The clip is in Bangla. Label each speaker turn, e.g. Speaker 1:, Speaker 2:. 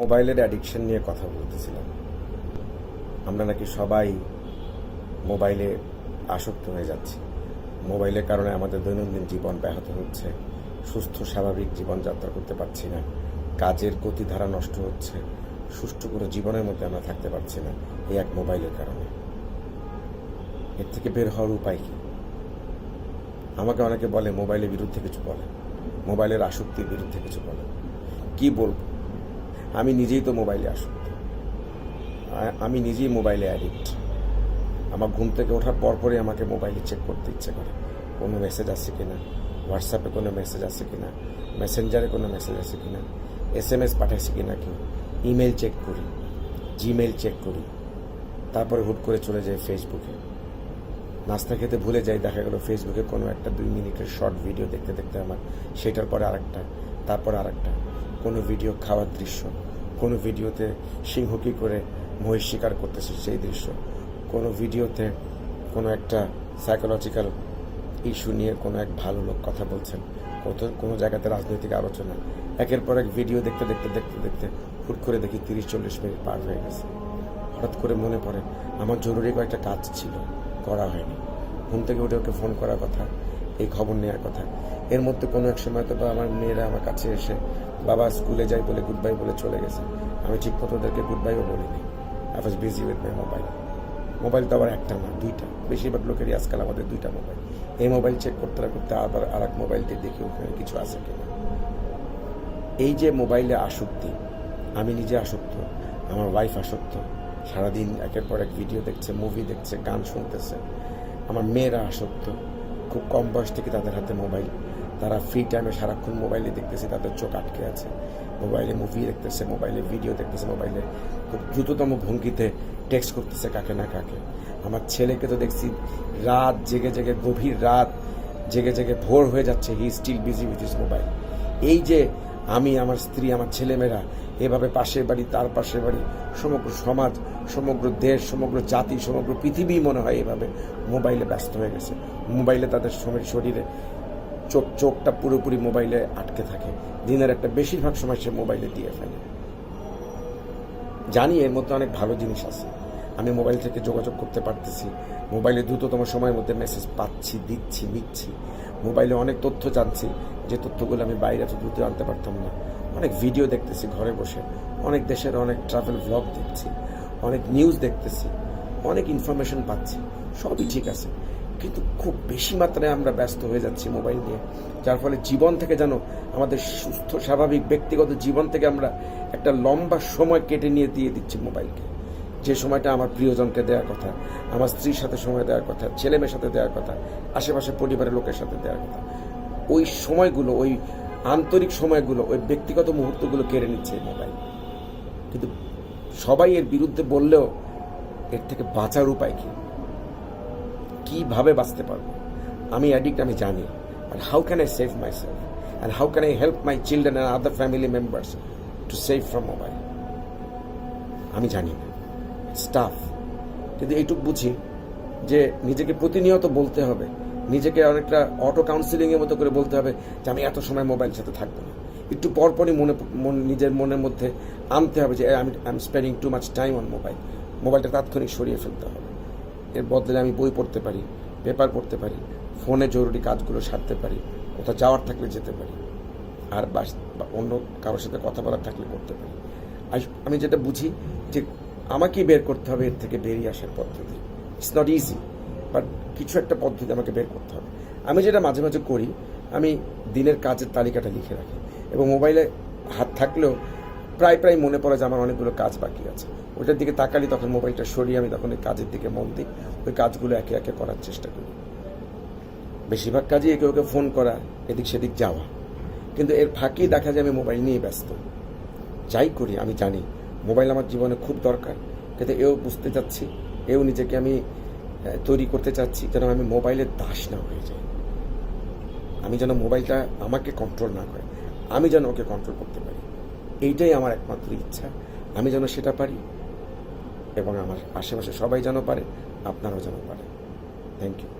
Speaker 1: মোবাইলের অ্যাডিকশন নিয়ে কথা বলতেছিলাম। আমরা নাকি সবাই মোবাইলে আসক্ত হয়ে যাচ্ছি। মোবাইলের কারণে আমাদের দৈনন্দিন জীবন ব্যাহত হচ্ছে, সুস্থ স্বাভাবিক জীবনযাত্রা করতে পারছি না, কাজের গতিধারা নষ্ট হচ্ছে, সুষ্ঠু কোনো জীবনের মধ্যে আমরা থাকতে পারছি না এই এক মোবাইলের কারণে। এর থেকে বের হওয়ার উপায় কী? আমাকে অনেকে বলে মোবাইলের বিরুদ্ধে কিছু বলে, মোবাইলের আসক্তির বিরুদ্ধে কিছু বলে। কি বলবো? আমি নিজেই তো মোবাইলে আসক্ত, আমি নিজেই মোবাইলে অ্যাডিক্ট। আমার ঘুম থেকে ওঠার পরপরই আমাকে মোবাইলে চেক করতে ইচ্ছে করে, কোনো মেসেজ আসছে কিনা, হোয়াটসঅ্যাপে কোনো মেসেজ আসছে কিনা, মেসেঞ্জারে কোনো মেসেজ আসছে কিনা, SMS পাঠাইছে কিনা কেউ, ইমেল চেক করি, জিমেল চেক করি, তারপরে হুট করে চলে যাই ফেসবুকে। নাস্তা খেতে ভুলে যাই, দেখা গেল ফেসবুকে কোনো একটা 2 মিনিটের শর্ট ভিডিও দেখতে দেখতে আমার সেটার পরে আরেকটা, তারপর আরেকটা, কোনো ভিডিও খাওয়ার দৃশ্য, কোনো ভিডিওতে সিংহ কী করে মহিষ শিকার করতেছে সেই দৃশ্য, কোনো ভিডিওতে কোনো একটা সাইকোলজিক্যাল ইস্যু নিয়ে কোনো এক ভালো লোক কথা বলছেন, কোনো জায়গাতে রাজনৈতিক আলোচনা। একের পর এক ভিডিও দেখতে দেখতে দেখতে দেখতে হুট করে দেখি 30-40 মিনিট পার হয়ে গেছে। হঠাৎ করে মনে পড়ে আমার জরুরি কয়েকটা কাজ ছিল, করা হয়নি। ঘুম থেকে উঠে ওকে ফোন করার কথা, এই খবর নেওয়ার কথা। এর মধ্যে কোনো এক সময় তো আমার মেয়েরা আমার কাছে এসে বাবা স্কুলে যাই বলে গুড বাই বলে চলে গেছে। আমি ঠিক মতো ওদেরকে গুড বাইও বলিনি। I was busy with my mobile. Mobile তো আবার একটা না, দুইটা। বেশিরভাগ লোকেরই আজকাল আমাদের দুইটা মোবাইল। এই মোবাইল চেক করতে করতে আবার আর এক মোবাইলটি দেখি ওখানে কিছু আছে কিনা। এই যে মোবাইলে আসক্তি, আমি নিজে আসক্ত, আমার ওয়াইফ আসক্ত, সারাদিন একের পর এক ভিডিও দেখছে, মুভি দেখছে, গান শুনতেছে। আমার মেয়েরা আসক্ত, খুব কম বয়স থেকে তাদের হাতে মোবাইল। তারা ফ্রি টাইমে সারাক্ষণ মোবাইলে দেখতেছে, তাদের চোখ আটকে আছে। মোবাইলে মুভি দেখতেছে, মোবাইলে ভিডিও দেখতেছে, মোবাইলে খুব দ্রুততম ভঙ্গিতে টেক্সট করতেছে কাকে না কাকে। আমার ছেলেকে তো দেখছি রাত জেগে জেগে, গভীর রাত জেগে জেগে ভোর হয়ে যাচ্ছে, he still busy with his mobile. এই যে আমি, আমার স্ত্রী, আমার ছেলেমেয়েরা এভাবে পাশের বাড়ি, তার পাশের বাড়ি, সমগ্র সমাজ, সমগ্র দেশ, সমগ্র জাতি, সমগ্র পৃথিবী মনে হয় এভাবে মোবাইলে ব্যস্ত হয়ে গেছে। মোবাইলে তাদের শরীরে চোখটা পুরোপুরি মোবাইলে আটকে থাকে। দিনের একটা বেশিরভাগ সময় সে মোবাইলে দিয়ে ফেলে। জানি এর মধ্যে অনেক ভালো জিনিস আছে, আমি মোবাইল থেকে যোগাযোগ করতে পারতেছি, মোবাইলে দ্রুততম সময়ের মধ্যে মেসেজ পাচ্ছি, দিচ্ছি, নিচ্ছি, মোবাইলে অনেক তথ্য জানছি যে তথ্যগুলো আমি বাইরে এত দ্রুত আনতে পারতাম না। অনেক ভিডিও দেখতেছি ঘরে বসে, অনেক দেশের অনেক ট্রাভেল ব্লগ দেখছি, অনেক নিউজ দেখতেছি, অনেক ইনফরমেশন পাচ্ছি, সবই ঠিক আছে। কিন্তু খুব বেশি মাত্রায় আমরা ব্যস্ত হয়ে যাচ্ছি মোবাইল নিয়ে, যার ফলে জীবন থেকে যেন আমাদের সুস্থ স্বাভাবিক ব্যক্তিগত জীবন থেকে আমরা একটা লম্বা সময় কেটে নিয়ে দিয়ে দিচ্ছি মোবাইলকে। যে সময়টা আমার প্রিয়জনকে দেওয়ার কথা, আমার স্ত্রীর সাথে সময় দেওয়ার কথা, ছেলে মেয়ের সাথে দেওয়ার কথা, আশেপাশে পরিবারের লোকের সাথে দেওয়ার কথা, ওই সময়গুলো, ওই আন্তরিক সময়গুলো, ওই ব্যক্তিগত মুহূর্তগুলো কেড়ে নিচ্ছে মোবাইল। কিন্তু সবাই এর বিরুদ্ধে বললেও এর থেকে বাঁচার উপায় কি? কিভাবে বাঁচতে পারবো? আমি অ্যাডিক্ট, আমি জানি, but how can I save my self and how can I help my children and other family members to save from mobile? আমি জানি না, স্টাফ। কিন্তু এইটুকু বুঝি যে নিজেকে প্রতিনিয়ত বলতে হবে, নিজেকে অনেকটা অটো কাউন্সিলিংয়ের মতো করে বলতে হবে যে আমি এত সময় মোবাইলের সাথে থাকবো না। একটু পরপরই নিজের মনের মধ্যে আনতে হবে যে I am spending too much time on mobile. মোবাইলটা তাৎক্ষণিক সরিয়ে ফেলতে হবে। এর বদলে আমি বই পড়তে পারি, পেপার পড়তে পারি, ফোনে জরুরি কাজগুলো সারতে পারি, কোথাও যাওয়ার থাকলে যেতে পারি, আর অন্য কারোর সাথে কথা বলার থাকলে করতে পারি। আমি যেটা বুঝি যে আমাকেই বের করতে হবে এর থেকে বেরিয়ে আসার পদ্ধতি। ইটস নট ইজি, বাট কিছু একটা পদ্ধতি আমাকে বের করতে হবে। আমি যেটা মাঝে মাঝে করি, আমি দিনের কাজের তালিকাটা লিখে রাখি, এবং মোবাইলে হাত থাকলেও প্রায় মনে পড়ে যে আমার অনেকগুলো কাজ বাকি আছে। ওইটার দিকে তাকালি, তখন মোবাইলটা সরিয়ে আমি তখন ওই কাজের দিকে মন দিই, ওই কাজগুলো একে একে করার চেষ্টা করি। বেশিরভাগ কাজই একে ওকে ফোন করা, এদিক সেদিক যাওয়া, কিন্তু এর ফাঁকেই দেখা যায় আমি মোবাইল নিয়ে ব্যস্ত। যাই করি আমি জানি মোবাইল আমার জীবনে খুব দরকার, কিন্তু এও বুঝতে চাচ্ছি, এও নিজেকে আমি তৈরি করতে চাচ্ছি যেন আমি মোবাইলের দাস না হয়ে যাই। আমি যেন মোবাইলটা আমাকে কন্ট্রোল না করে, আমি যেন ওকে কন্ট্রোল করতে পারি। এইটাই আমার একমাত্র ইচ্ছা, আমি যেন সেটা পারি, এবং আমার আশেপাশে সবাই যেন পারে, আপনারাও যেন পারে। Thank you.